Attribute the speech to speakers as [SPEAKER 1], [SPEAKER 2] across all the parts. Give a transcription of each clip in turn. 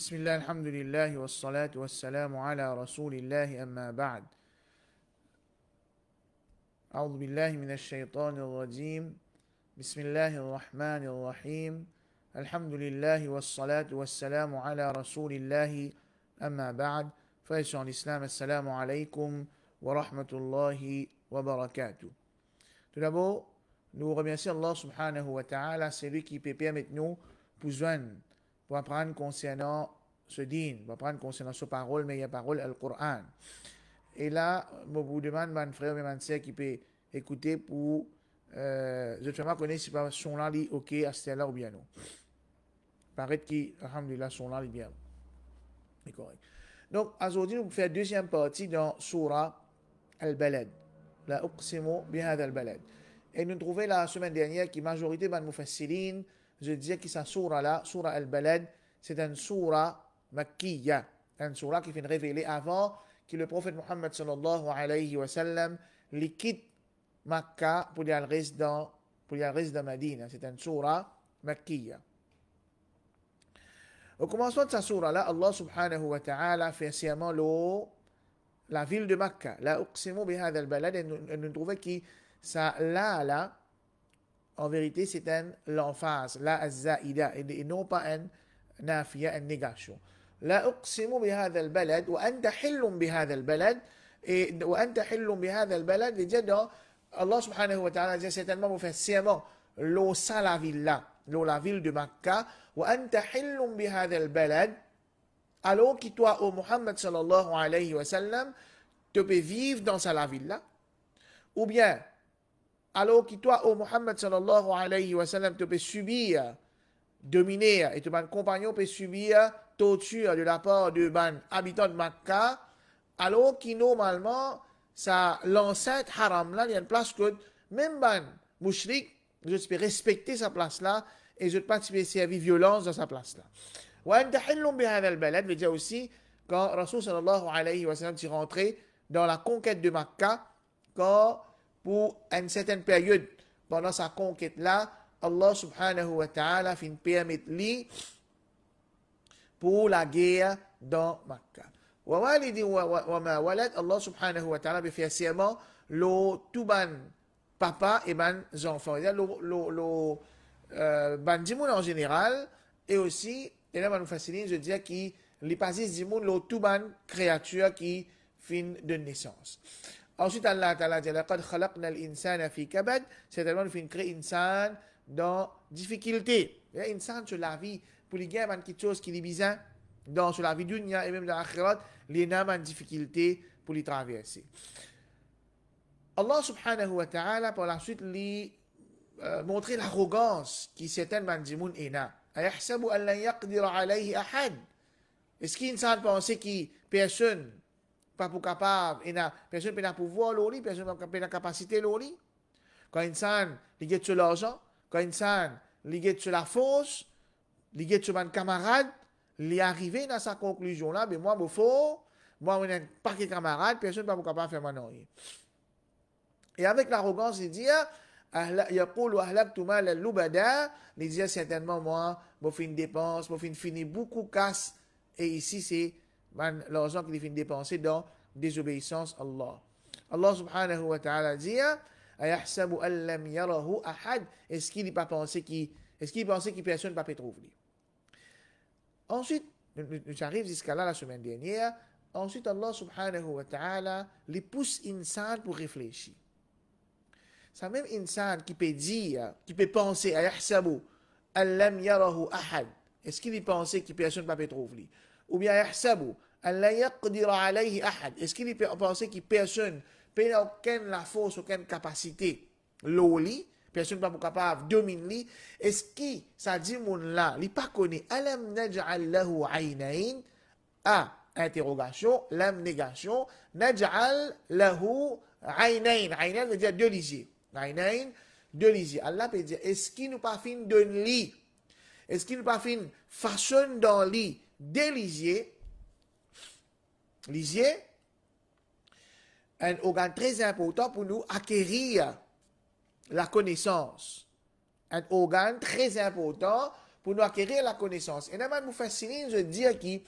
[SPEAKER 1] بسم الله الحمد لله والصلاة والسلام على رسول الله أما بعد أعوذ بالله من الشيطان الرجيم بسم الله الرحمن الرحيم الحمد لله والصلاة والسلام على رسول الله أما بعد Frères sur l'islam, assalamu alaikum wa rahmatullahi wa barakatuh. Tout d'abord, nous remercions Allah subhanahu wa ta'ala, c'est lui qui peut permettre nous pour joindre, pour apprendre concernant ce din, pour apprendre concernant ce parole, mais il y a parole al-Qur'an. Et là, je vous demande, mon frère et mon sœur qui peut écouter pour, je ne sais pas connaître si pas son là, ok, à ce là ou bien non. Paraît que, alhamdulillah, son là, bien. C'est correct. Donc, aujourd'hui, nous allons faire la deuxième partie dans Surah Al-Balad. La uqsimu bihadha al-balad. Et nous trouvons la semaine dernière que la majorité des mufassirin, je disais que cette surah-là, Surah Al-Balad, c'est une surah makkiya. Une surah qui vient révéler avant que le prophète Muhammad sallallahu alayhi wa sallam quitte Makkah pour y aller dans Madina. C'est une surah makkiya. Au commencement de cette surah-là, Allah subhanahu wa ta'ala fait sciemment la ville de Makkah. La uqsimu bihadha al-balad. Et nous trouvons que ça, là, en vérité, c'est l'emphase, la az-zaïda, et non pas un nafiya, une négation. La uqsimu bihadha al-balad, wa anta hillum bihadha al-balad, et wa anta hillum bihadha al-balad, et dit dans Allah subhanahu wa ta'ala, dit certainement, vous faites sciemment, l'eau ça la ville là, l'eau la ville de Makkah, wa anta hillum bihadha al-balad, alors que toi, ô Muhammad sallallahu alayhi wa sallam, tu peux vivre dans sa la ville là, ou bien, alors que toi, ô Muhammad sallallahu alayhi wa sallam, tu peux subir, dominer, et ton compagnon peut subir torture de la part de ban habitants de Makkah, alors que normalement, ça, l'enceinte haram là, il y a une place que même ban mouchrik, je peux respecter sa place là, et je ne peux pas servir violence dans sa place là. Wa anta hillum bihadha al-balad veut dire aussi, quand Rasul sallallahu alayhi wa sallam est rentré dans la conquête de Makkah, quand pour une certaine période, pendant sa conquête-là, Allah subhanahu wa ta'ala fin permettre lui pour la guerre dans Makkah. Wa walidi wa ma walad, Allah subhanahu wa ta'ala fait serment le tout ban papa et ban enfants. Le ban dimoun en général, et aussi, et là, nous facilite, je dis qu'il les passes dimoun le tout ban créature qui fin de naissance. Ensuite, Allah Ta'ala dit laqad khalaqna al-insana fi kabad, certainement nous fin créer insan dans difficulté. Insan sur la vie pour les gars quelque chose qui est bizarre dans sur la vie dunya et même dans l'akhirat, les nam en difficulté pour les traverser. Allah subhanahu wa ta'ala par la suite lui montrer l'arrogance qui certaines bandimoun ena. Ayahsabu an la yaqdir alayhi ahad. Est-ce qu'insan pensait que personne pas pour capable, et personne n'a pouvoir l'oli, personne n'a pas capacité l'oli. Quand insan ligue sur l'argent, quand insan ligue sur la force, ligue sur mon camarade, il est arrivé dans sa conclusion là, mais moi, il faut, moi, on n'a pas de camarade, personne n'a pas capable de faire mon oreille. Et avec l'arrogance, il dit, yaqulu ahlaktu mal al-lubada, il dit certainement, moi, je fais une dépense, je fais fini beaucoup casse, et ici, c'est l'argent qu'il finit dépenser dans désobéissance à Allah. Allah subhanahu wa ta'ala dit ayahsabu an lam yarahu ahad. Est-ce qu'il n'a pas pensé que personne ne peut trouver? Ensuite, nous arrivons jusqu'à là la semaine dernière. Ensuite, Allah subhanahu wa ta'ala les pousse insan pour réfléchir. C'est même insan qui peut dire, qui peut penser ayahsabu an lam yarahu ahad. Est-ce qu'il pense que personne ne peut trouver? Ou bien yahsabu an la yaqdir alayhi ahad. Est-ce qu'il pense que personne n'a aucune la force, aucune capacité l'oli, personne n'est pas capable de dominer. Est-ce que ça dit mon là, il pas connaît alam naj'al lahu aynayn? A interrogation, lam négation, naj'al lahu aynayn. Aynayn veut dire deux lisiers. Aynayn, deux lisiers. Allah peut dire est-ce qu'il nous pas fin de lit? Est-ce qu'il nous pas fin façon dans lit des lisiers? Lisier, un organe très important pour nous acquérir la connaissance. Un organe très important pour nous acquérir la connaissance. Et nous fascine de dire que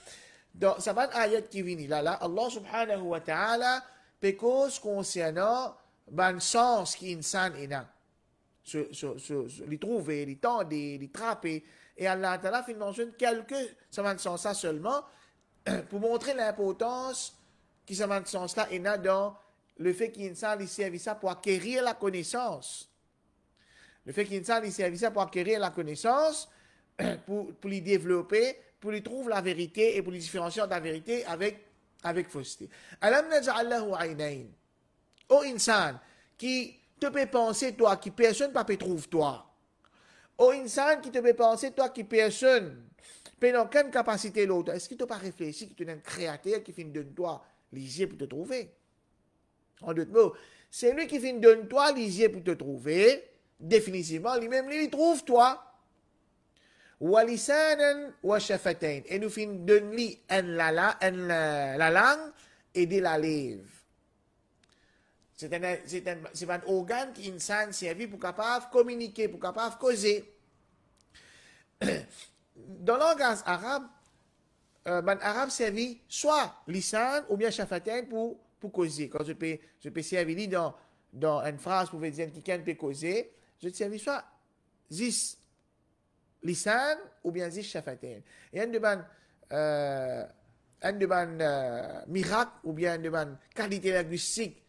[SPEAKER 1] dans sa ayat qui vient là, Allah subhanahu wa ta'ala, pécose concernant le sens qui insan est là. Les trouver, les tendre, les trapper. Et Allah ta'ala fait mentionner quelques sens ça seulement pour montrer l'importance qui ça sens là est là dans le fait qu'insan il servi ça pour acquérir la connaissance. Le fait qu'insan il servi ça pour acquérir la connaissance, pour les développer, pour lui trouver la vérité et pour les différencier de la vérité avec fausseté. Alam naj'al lahu aynayn. Ô insan qui te peut penser toi qui personne pas peut trouver toi. Ô insan qui te peut penser toi qui personne peut dans quelle capacité l'autre. Est-ce que tu pas réfléchi que tu es un créateur qui finit de toi les yeux pour te trouver? En d'autres mots, c'est lui qui finit de toi les yeux pour te trouver. Définitivement, lui-même, lui trouve toi. Walisanan wa shafatain. Et nous finissons de lui la langue et de la lèvre. C'est un organe qui insan servi pour capable communiquer, pour capable causer. Dans le langage arabe, arabe servi soit lisan ou bien shafatain pour causer. Quand je peux servir dans une phrase pour dire quelqu'un peut causer, je te servis soit zis lisan ou bien zis shafatain. Et un de miracle ou bien une qualité linguistique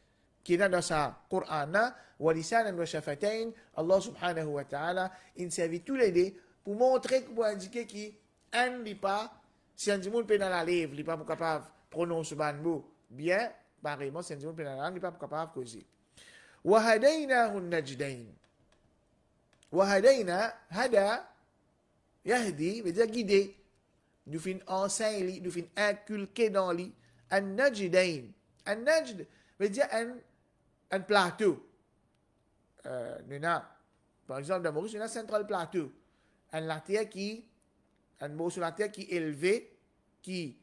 [SPEAKER 1] qui est dans sa Coran, wa lisan wa shafatain, Allah subhanahu wa ta'ala, il servi tous les deux pour montrer, pour indiquer qu'un n'est pas, si un monde peut dans la lèvre, il n'est pas capable de prononcer un mot bien, pareillement, si un monde peut dans la langue, il n'est pas capable de causer. Wa hadaynahu najdayn. Wa hadayna, hada, yahdi, veut dire guider. Nous finissons enseigner, nous finissons inculquer dans lui, un najdayn. Un najd veut dire un plateau. Par exemple, dans Maurice, nous avons un central plateau. Un mot sur la terre qui est élevé, qui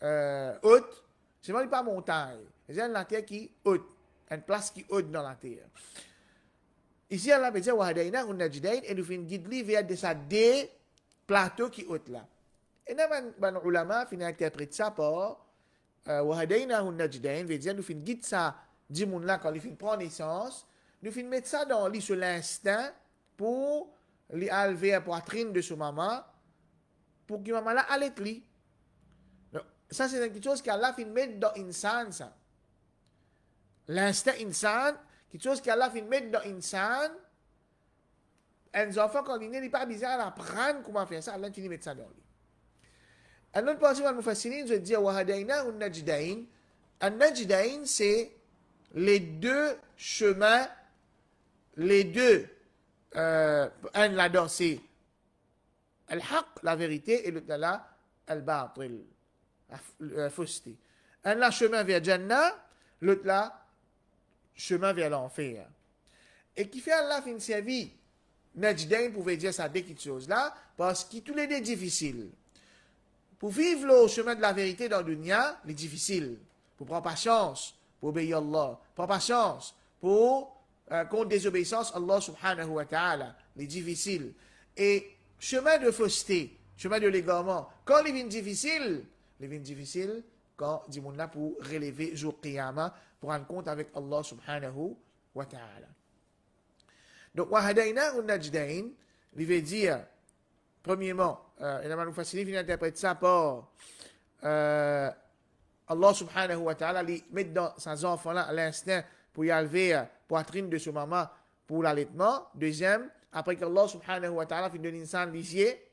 [SPEAKER 1] haute, c'est même pas montagne. C'est une terre qui est haute, une place qui est haute dans la terre. Ici, Allah veut dire, wahadaina un najdayn, et nous finissons guider vers des plateaux qui sont hautes là. Et nous, les ulama, finissent interpréter ça par wahadaina un najdayn, veut dire, nous finissons guider ça, du monde là, quand ils finissent prendre naissance, nous finissons mettre ça dans lui sur l'instinct pour lui enlever la poitrine de son maman pour que maman là allait lui. Ça, c'est quelque chose qu'Allah finit mettre dans l'insan, ça. L'instinct insan, quelque chose qu'Allah finit mettre dans l'insan. Un enfant, quand il n'est pas bizarre à apprendre comment faire ça, Allah finit mettre ça dans lui. Un autre pensée, al mufassirin, je dis, wahadayna un najdayn. Un najdayn, c'est les deux chemins, les deux. Un là-dedans, c'est al-haq, la vérité, et l'autre là, al-batil, la fausseté. Un là, chemin vers Jannah, l'autre là, chemin vers l'enfer. Et qui fait Allah fin servi, Najdain pouvait dire ça dès quelque chose là, parce que tous les deux difficiles. Pour vivre le chemin de la vérité dans le dunya, c'est difficile. Pour prendre patience, pour obéir à Allah. Prendre patience, pour contre désobéissance, Allah subhanahu wa ta'ala, les difficiles. Et chemin de fausseté, chemin de l'égarement, quand les vignes difficiles, quand dit mon là pour relever jour qiyamah, pour rendre compte avec Allah subhanahu wa ta'ala. Donc, wahadayna un najdayn, il veut dire, premièrement, et la Manoufasili vient interpréter ça par Allah subhanahu wa ta'ala, il met dans ses enfants là à l'instinct pour y enlever poitrine de son maman pour l'allaitement. Deuxième, après qu'Allah subhanahu wa ta'ala fait de l'insan lisier,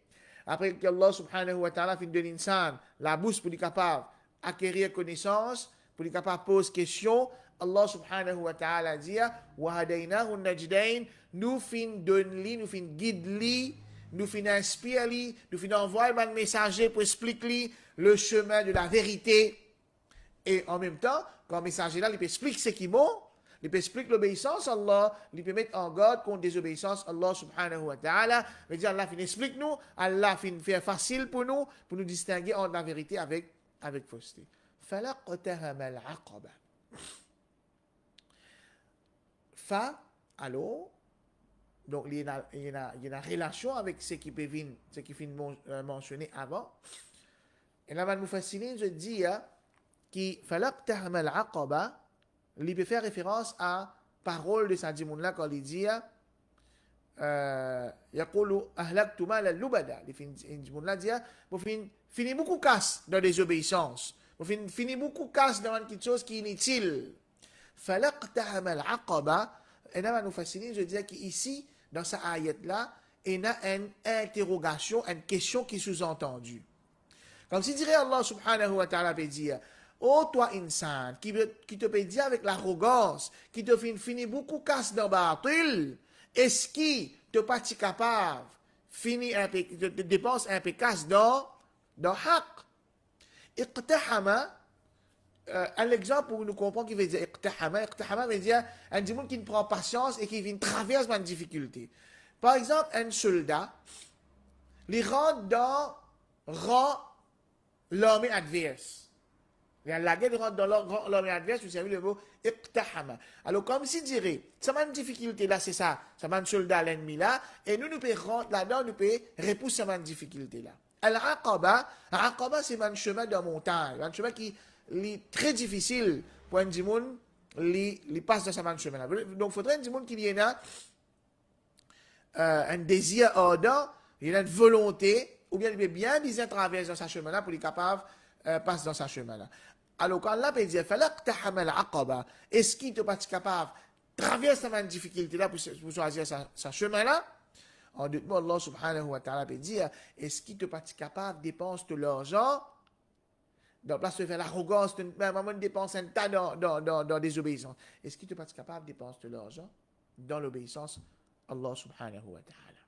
[SPEAKER 1] après qu'Allah subhanahu wa ta'ala fait de l'insan la bouche pour être capable d'acquérir connaissance, pour être capable de poser question, Allah subhanahu wa ta'ala dit wa hadaynahu najdayn, nous fin donne-li, nous fin guide-li, nous fin inspire-li, nous fin envoyer un messager pour expliquer le chemin de la vérité. Et en même temps, quand le messager là, il peut expliquer ce qui est bon, il peut expliquer l'obéissance à Allah, il peut mettre en garde contre désobéissance à Allah subhanahu wa ta'ala. Il veut dire Allah fin explique nous, Allah fin faire facile pour nous distinguer entre la vérité avec fausseté. Falaqtahama al-aqaba. Fa, alors, Donc, il y a une relation avec ce qui peut mentionné avant. Et là, nous fascine, je dis, qui falaqtaham al-aqaba, il peut faire référence à parole de Sadi Mounla quand il dit, يقول أهلكت مال اللبدا. Mounla dit, fini beaucoup casse dans des obéissances. Fini beaucoup casse dans quelque chose qui est inutile. falaqtaham al-aqaba. Et là, nous fascine, je dis qu'ici, dans cette ayat-là, il y a une interrogation, une question qui est sous-entendue. Comme si dirait Allah subhanahu wa ta'ala peut dire, oh toi insan, qui te peut dire avec l'arrogance, qui te finit beaucoup casse dans batil, est-ce qui te pas capable, te dépense un peu casse dans haq? Iqtahama, un exemple pour nous comprendre qui veut dire iqtahama. Iqtahama veut dire un monde qui ne prend patience et qui vient traverser une difficulté. Par exemple, un soldat, il rentre dans l'armée adverse. La guerre rentre dans l'armée adverse, vous savez le mot iqtahama. Alors, comme si dirait, ça m'a une difficulté là, c'est ça. Ça m'a un soldat l'ennemi là, et nous pouvons rentrer là-dedans, nous pouvons repousser cette difficulté là. Al-Aqaba, c'est un chemin de montagne, un chemin qui est très difficile pour un monde qui passe dans ce chemin là. Donc, il faudrait un monde qui ait un désir ardent, il y a une volonté, ou bien il peut bien traverser dans ce chemin là pour être capable de passer dans ce chemin là. Alors, quand Allah peut dire, falaqtaham al-aqaba, est-ce qu'il n'est pas capable de traverser cette difficulté là pour choisir ce chemin là? En deux mots, Allah subhanahu wa ta'ala peut dire, est-ce qu'il n'est pas capable de dépenser de l'argent dans place de faire l'arrogance, de dépenser un tas dans des obéissances? Est-ce qu'il n'est pas capable de dépenser de l'argent dans l'obéissance Allah subhanahu wa ta'ala?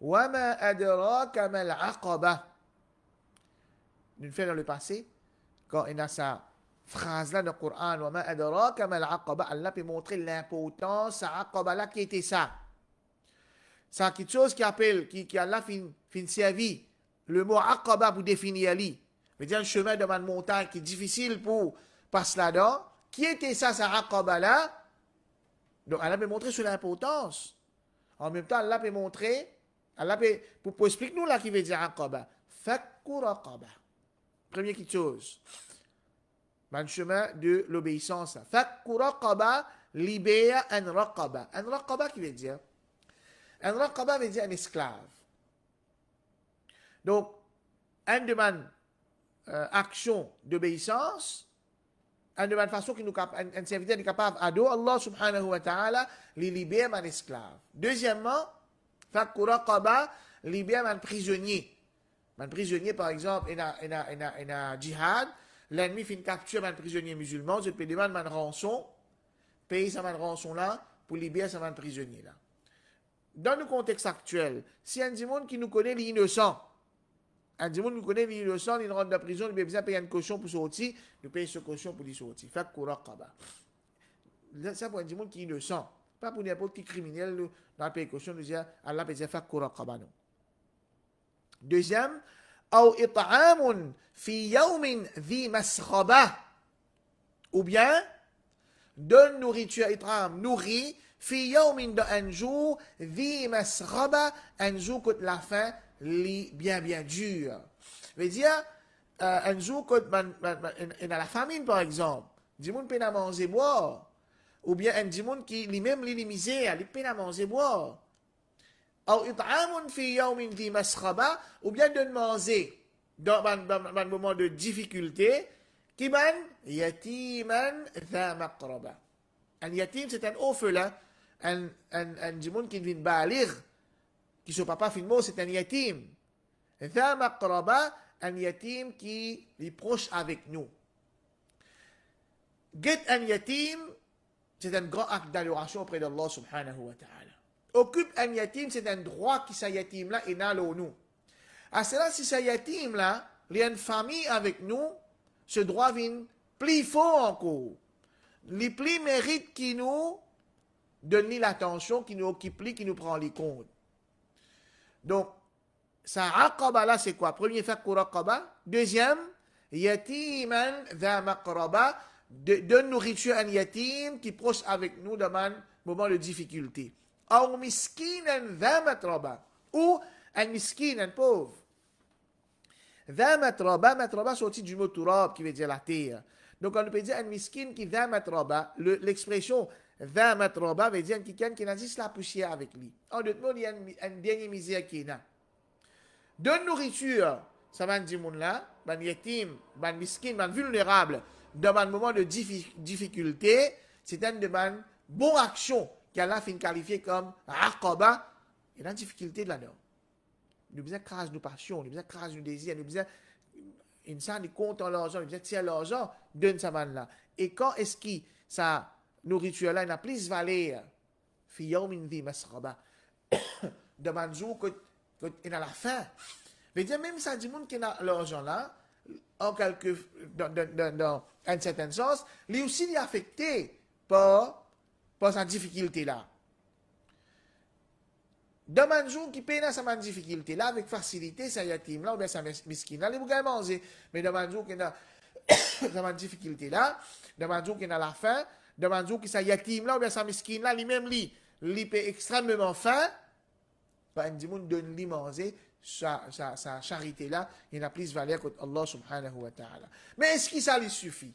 [SPEAKER 1] Wa ma adraka mal aqaba. Une fois dans le passé, quand il y a sa phrase-là dans le Coran, Wa ma adraka mal aqaba, Allah peut montrer l'importance à aqaba-là qui était ça. C'est quelque chose qui appelle, qui Allah fin servi. Le mot aqaba pour définir Ali. veut dire un chemin de une montagne qui est difficile pour passer là-dedans. Qui était ça aqaba-là? Donc Allah peut montrer sur l'importance. En même temps, Allah peut montrer, pour expliquer nous là qui veut dire aqaba. Fakku raqaba. Première quelque chose. Un chemin de l'obéissance. Fakku raqaba, libère un raqaba. Un raqaba qui veut dire? Un raqaba veut dire un esclave. Donc, une demande action d'obéissance, une demande façon que un serviteur est capable d'ado Allah subhanahu wa ta'ala, libère un esclave. Deuxièmement, fakku raqaba, libère un prisonnier. Un prisonnier, par exemple, il a jihad, l'ennemi fait une capture d'un prisonnier musulman, je peux demander une rançon, payer sa rançon là, pour libérer sa prisonnier là. Dans le contexte actuel, si un monde qui nous connaît l'innocent, un monde qui nous connaît l'innocent, il rentre dans la prison, il a besoin de payer une caution pour sortir, il paye ce caution pour sortir. Fakku raqaba. Ça pour un monde qui est innocent. Pas pour n'importe qui criminel, dans la paye caution, nous dire, Allah peut dire fakku raqaba. Non. Deuxième, ou it'amun fi yawmin dhi masraba. Ou bien, donne nourriture, it'am, nourrit, fi yawmin dans un jour, dhi masraba, un jour que la faim, bien dur. Veut dire, un jour que il y a la famine, par exemple, du monde peut manger boire. Ou bien un du monde qui lui-même les misère, il peut manger boire. Ou it'amun fi yawmin dhi masraba, ou bien de manger dans un moment de difficulté, qui man yatiman dha maqraba. Un yatim, c'est un orphelin, un du monde qui vient balir, qui son papa finalement, c'est un yatim. Dha maqraba, un yatim qui est proche avec nous. Get un yatim, c'est un grand acte d'adoration auprès d'Allah subhanahu wa ta'ala. Occupe un yatim, c'est un droit qui sa yatim là est dans nous. À cela, si sa yatim là, il y a une famille avec nous, ce droit vient plus fort encore. Les plus mérites qui nous donnent l'attention, qui nous occupe, qui nous prend les comptes. Donc, ça aqaba là, c'est quoi? Premier, fakku raqaba. Deuxième, yatiman dha maqraba. Donne nourriture à un yatim qui est proche avec nous dans un moment de difficulté. أو مسكينا ذا متربة. Ou un miskin, un pauvre. ذا متربة, متربة sorti du mot turab qui veut dire la terre. Donc on peut dire un miskin qui ذا متربة. L'expression ذا متربة veut dire quelqu'un qui n'a juste la poussière avec lui. En d'autres mots, il y a une dernière misère qui est là. De nourriture, ça va dire moun là, ban yatim, ban miskin, ban vulnérable, dans un moment de difficulté, c'est une de ban bonne action qu'Allah fait qualifier comme aqaba. Il y a une difficulté là-dedans. Nous avons besoin de craser nos passions, nous avons besoin de craser nos désirs, nous avons besoin de compte en l'argent, nous avons besoin de tirer l'argent, donne ça là. Et quand est-ce que sa nourriture-là n'a plus valeur, de un jour qu'il a la faim. Veut dire même ça dit monde qui a l'argent là, en dans un certain sens, lui aussi il est affecté par sa difficulté là. Dans un jour qui peine à sa difficulté là, avec facilité, ça yatim là, ou bien ça miskin là, il va manger. Mais dans un jour qui a une difficulté là, dans un jour qui a la faim, dans un jour qui ça yatim là, ou bien ça miskin là, lui-même lui est extrêmement faim, ben, du monde donne lui manger, sa charité là, il a plus valeur que Allah subhanahu wa ta'ala. Mais est-ce que ça lui suffit?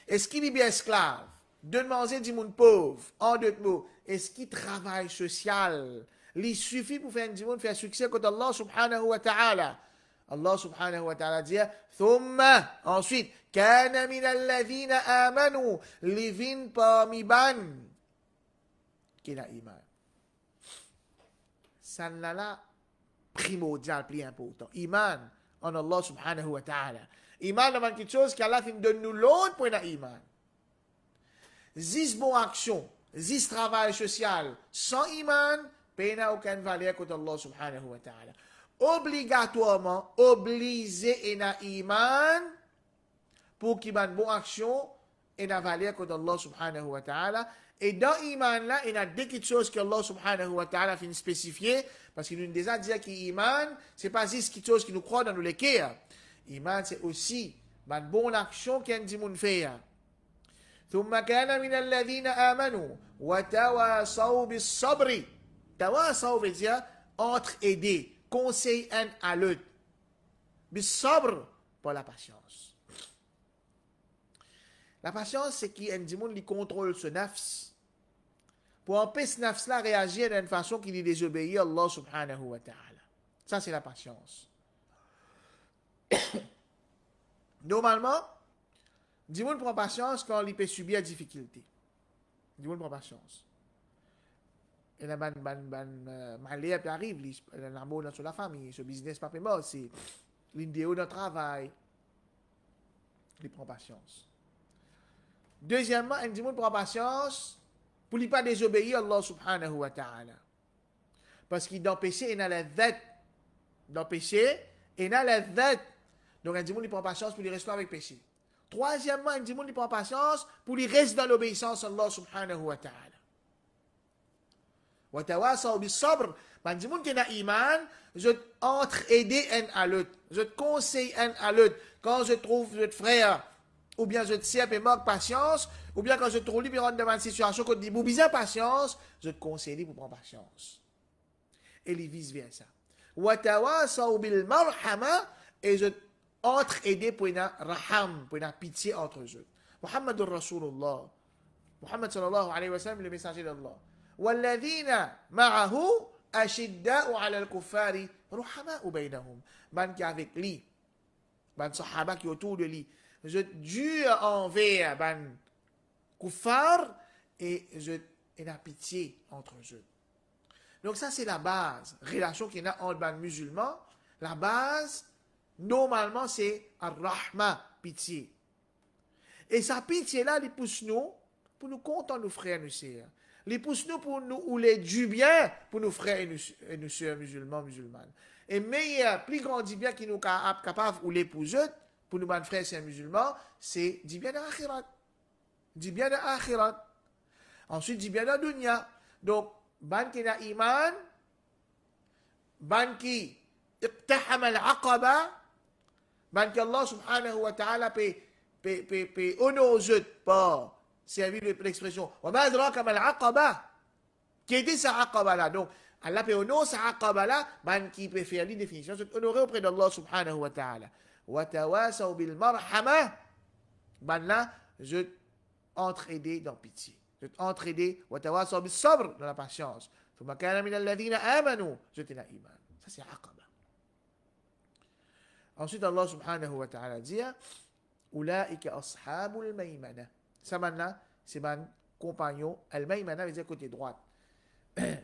[SPEAKER 1] Est-ce qu'il est bien esclave? De manger du monde pauvre, en d'autres mots, est-ce qu'il travaille social? Il suffit pour faire du monde faire succès contre Allah subhanahu wa ta'ala. Allah subhanahu wa ta'ala dit, thumma, ensuite, kana min alladhina amanu, livin parmi ban, qui a iman. Ça n'a la primordial, plus important. Iman en Allah subhanahu wa ta'ala. Iman dans quelque chose qu'Allah fin donne nous l'autre point d'iman. Zis bon action, zis travail social, sans iman, il n'y a aucune valeur contre Allah subhanahu wa ta'ala. Obligatoirement, obligé et na iman, pour qu'il y ait une bonne action, et na valeur contre Allah subhanahu wa ta'ala. Et dans l'iman là, il y a deux petites choses que Allah subhanahu wa ta'ala finit spécifier, parce qu'il nous déjà dit que l'iman, ce n'est pas juste quelque chose qui nous croit dans nos cœurs. L'iman, c'est aussi une bonne action qu'un dit moun fait. ثم كان من الذين آمنوا وتواصوا بالصبر. تواصوا veut dire entre-aider, conseil un à l'autre. بالصبر, pour la patience. La patience, c'est qu'il y a un monde qui contrôle ce nafs. Pour empêcher ce nafs-là réagir d'une façon qui lui désobéit à Allah subhanahu wa ta'ala. Ça, c'est la patience. Normalement, du monde prend patience quand il peut subir des difficultés. Du monde prend patience. Et là, malheur qui arrive, l'amour dans la famille, ce business pas mort, c'est l'idéal dans le travail. Il prend patience. Deuxièmement, un monde prend patience pour ne pas désobéir à Allah subhanahu wa ta'ala. Parce qu'il dans le péché, il y a la dette. Dans le péché, il y a la dette. Donc, un monde prend patience pour lui rester avec le péché. Troisièmement, un monde prend patience pour lui rester dans l'obéissance à Allah subhanahu wa ta'ala. Wa tawasaw bis sabr. Un monde qui a iman, je entre-aider un à l'autre. Je te conseille un à l'autre. Quand je trouve votre frère, ou bien je te sais et manque patience, ou bien quand je te trouve libre dans une situation, quand tu dis, bien patience, je te conseille pour prendre patience. Et les vice-versa. Wa tawasaw bil marhama, et je entre-aider pour une raham, pour une pitié entre eux. Muhammadur Rasulullah. Muhammad sallallahu alayhi wa sallam, le messager d'Allah. وَالَّذِينَ مَعَهُ أَشِدَّاءُ عَلَى الْكُفَّارِ رُحَمَاءُ بَيْنَهُم. Ban qui avec lui, ban sahaba qui autour de lui, je dure envers ban kuffar et je ai la pitié entre eux. Donc ça c'est la base, relation qu'il y a entre ban musulmans. La base normalement c'est ar-rahma, pitié. Et sa pitié là, il pousse nous pour nous compter nos frères et nos sœurs. Les pousse-nous pour nous ou les du bien pour nos frères et nos sœurs musulmanes. Et meilleur, plus grand du bien qui nous capable ou les pour nos frères et sœurs musulmans, c'est du bien de l'akhirat. Du bien de l'akhirat. Ensuite, du bien de la dunya. Donc, ban qui a iman, ban qui iqtaham al-aqaba, ban qui Allah subhanahu wa ta'ala peut honorer aux autres par servir l'expression. وَمَا أَدْرَاكَ مَا الْعَقَبَةُ. Qui était sa aqaba là. Donc, Allah peut honorer sa aqaba là, ben qui peut faire une définition, c'est honoré auprès d'Allah subhanahu wa ta'ala. Wa tawasaw bil marhama, ben là, je entraider dans pitié. Je entraider, wa tawasaw bis sabr, dans la patience. Thumma kana min alladhina amanu, je t'ai la iman. Ça c'est aqaba. Ensuite, Allah subhanahu wa ta'ala dit, Ulaika ashabul maymana. Ça maintenant, c'est mon compagnon. Al-maymana veut dire côté droite.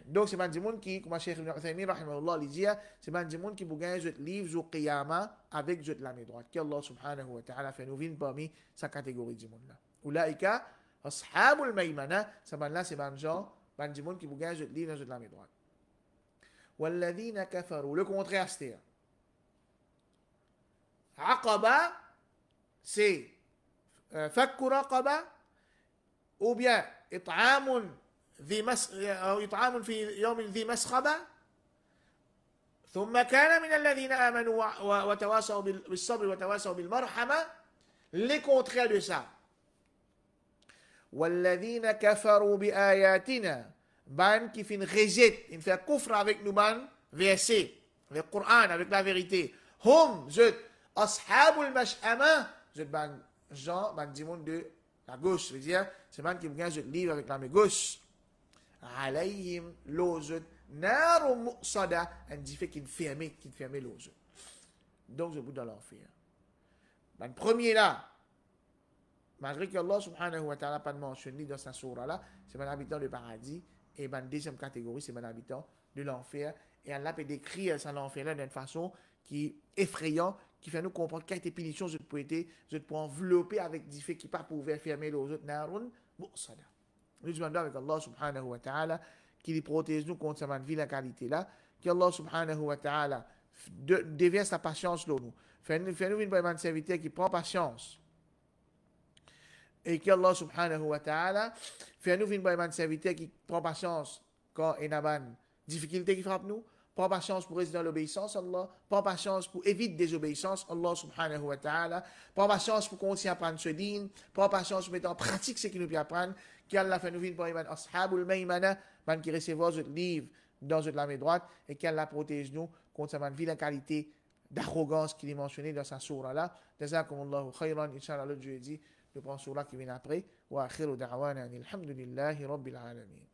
[SPEAKER 1] Donc, c'est des gens qui, comme Cheikh Ibn Uthaymin, rahimahullah, il dit, c'est des gens qui gagnent le livre au qiyamah avec la main droite. Qu'Allah subhanahu wa ta'ala fait nous vivre parmi sa catégorie de monde là. Ulaika ashabul maymana. Ça maintenant, c'est des gens qui gagnent le livre dans la main droite. Walladhina kafaru. Le contraire, c'est Aqaba, c'est fakku raqaba ou bien it'amun في يوم ذي مسخبة ثم كان من الذين آمنوا وتواصوا بالصبر وتواصوا بالمرحمة. Les contraires de ça. والذين كفروا بآياتنا. Ban qui fait une rejette, il fait kufr avec nous, ban verset, avec le Coran, avec la vérité. Hum, je, ashabul mash'ama, je ban Jean, ban dimon de la gauche, je veux dire, c'est ban qui me gagne, je livre avec la main gauche. Alayhim l'ozut naru muqsada, un fait qui ferme l'ozut. Donc je bout dans l'enfer. Le premier là, malgré que Allah subhanahu wa ta'ala pas mentionné dans sa sourate là, c'est un habitant du paradis, et la deuxième catégorie, c'est un habitant de l'enfer. Et Allah peut décrire ça l'enfer là d'une façon qui est effrayante, qui fait nous comprendre quelle était punition je peux envelopper avec des faits qui pas pouvoir fermer l'ozut narun muqsada. Nous demandons avec Allah subhanahu wa ta'ala qui les protège nous contre cette vilaine qualité là, qu'Allah subhanahu wa ta'ala déverse sa patience sur nous. Fais-nous une bonne serviteur qui prend patience. Et qu'Allah subhanahu wa ta'ala fait-nous une bonne serviteur qui prend patience quand il y a une difficulté qui frappe nous. Prends patience pour rester dans l'obéissance, Allah. Prends patience pour éviter désobéissance, Allah subhanahu wa ta'ala. Prends patience pour continuer à apprendre ce din. Prends patience pour mettre en pratique ce qu'il nous peut apprendre. Qu'Allah fait nous vivre pour Iman Ashabul Maymana, man qui recevra ce livre dans la main droite, et qu'Allah protège nous contre cette vilaine qualité d'arrogance qu'il est mentionné dans sa sourate là. Jazakumullahu khayran, Inch'Allah, le jeudi, nous prenons sourate qui vient après. Wa akhiru da'wana alhamdulillahi rabbil alamin.